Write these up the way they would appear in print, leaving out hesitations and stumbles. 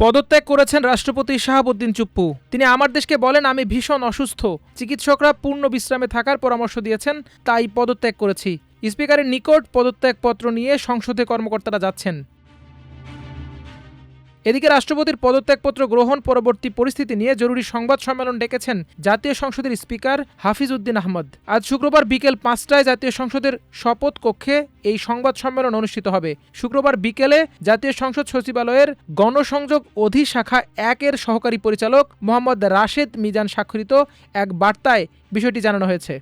পদত্যাগ করেছেন রাষ্ট্রপতি শাহাবুদ্দিন চুপ্পু। তিনি আমার দেশকে বলেন, আমি ভীষণ অসুস্থ, চিকিৎসকরা পূর্ণ বিশ্রামে থাকার পরামর্শ দিয়েছেন, তাই পদত্যাগ করেছি। স্পিকারের নিকট পদত্যাগপত্র নিয়ে সংসদে কর্মকর্তারা যাচ্ছেন। এদিকে রাষ্ট্রপতির পদত্যাগপত্র গ্রহণ পরবর্তী পরিস্থিতি নিয়ে জরুরি সংবাদ সম্মেলন ডেকেছেন জাতীয় সংসদের স্পিকার হাফিজ উদ্দিন আহমদ। আজ শুক্রবার বিকেল ৫টায় জাতীয় সংসদের শপথ কক্ষে এই সংবাদ সম্মেলন অনুষ্ঠিত হবে। শুক্রবার বিকেলে জাতীয় সংসদ সচিবালয়ের গণসংযোগ অধিশাখা ১-এর সহকারী পরিচালক মোহাম্মদ রাশেদ মিজান স্বাক্ষরিত এক বার্তায় বিষয়টি জানানো হয়েছে।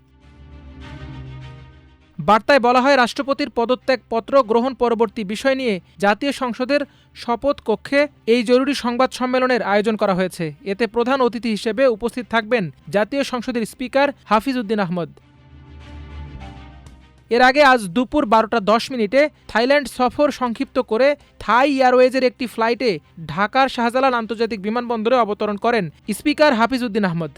বার্তায় বলা হয়, রাষ্ট্রপতির পদত্যাগপত্র গ্রহণ পরবর্তী বিষয় নিয়ে জাতীয় সংসদের শপথ কক্ষে এই জরুরি সংবাদ সম্মেলনের আয়োজন করা হয়েছে। এতে প্রধান অতিথি হিসেবে উপস্থিত থাকবেন জাতীয় সংসদের স্পিকার হাফিজ উদ্দিন আহমদ। এর আগে আজ দুপুর ১২টা ১০ থাইল্যান্ড সফর সংক্ষিপ্ত করে থাই এয়ারওয়েজের একটি ফ্লাইটে ঢাকার শাহজালাল আন্তর্জাতিক বিমানবন্দরে অবতরণ করেন স্পিকার হাফিজ উদ্দিন আহমদ।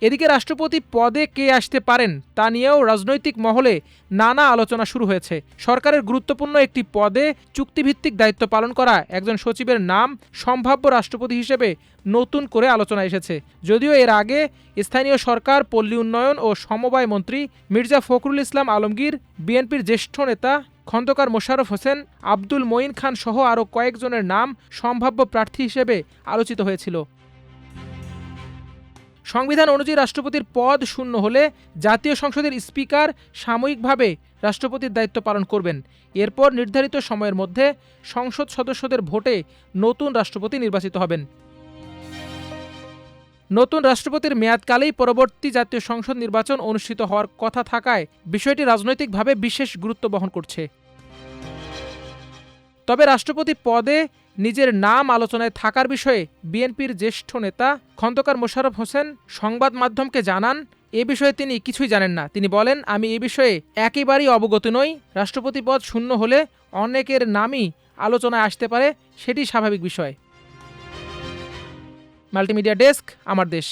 এদিকে রাষ্ট্রপতি পদে কে আসতে পারেন তা নিয়েও রাজনৈতিক মহলে নানা আলোচনা শুরু হয়েছে। সরকারের গুরুত্বপূর্ণ একটি পদে চুক্তিভিত্তিক দায়িত্ব পালন করা একজন সচিবের নাম সম্ভাব্য রাষ্ট্রপতি হিসেবে নতুন করে আলোচনা এসেছে। যদিও এর আগে স্থানীয় সরকার, পল্লী উন্নয়ন ও সমবায় মন্ত্রী মির্জা ফখরুল ইসলাম আলমগীর, বিএনপির জ্যেষ্ঠ নেতা খন্দকার মোশাররফ হোসেন, আব্দুল মঈন খান সহ আরও কয়েকজনের নাম সম্ভাব্য প্রার্থী হিসেবে আলোচিত হয়েছিল। সংবিধান অনুযায়ী রাষ্ট্রপতির পদ শূন্য হলে জাতীয় সংসদের স্পিকার সাময়িকভাবে রাষ্ট্রপতির দায়িত্ব পালন করবেন। এরপর নির্ধারিত সময়ের মধ্যে সংসদ সদস্যদের ভোটে নতুন রাষ্ট্রপতি নির্বাচিত হবেন। নতুন রাষ্ট্রপতির মেয়াদকালেই পরবর্তী জাতীয় সংসদ নির্বাচন অনুষ্ঠিত হওয়ার কথা থাকায় বিষয়টি রাজনৈতিকভাবে বিশেষ গুরুত্ব বহন করছে। তবে রাষ্ট্রপতি পদে নিজের নাম আলোচনায় থাকার বিষয়ে বিএনপির জ্যেষ্ঠ নেতা খন্দকার মোশাররফ হোসেন সংবাদ মাধ্যমকে জানান, এ বিষয়ে তিনি কিছুই জানেন না। তিনি বলেন, আমি এ বিষয়ে একেবারেই অবগত নই। রাষ্ট্রপতি পদ শূন্য হলে অনেকের নামই আলোচনায় আসতে পারে, সেটি স্বাভাবিক বিষয়। মাল্টিমিডিয়া ডেস্ক, আমার দেশ।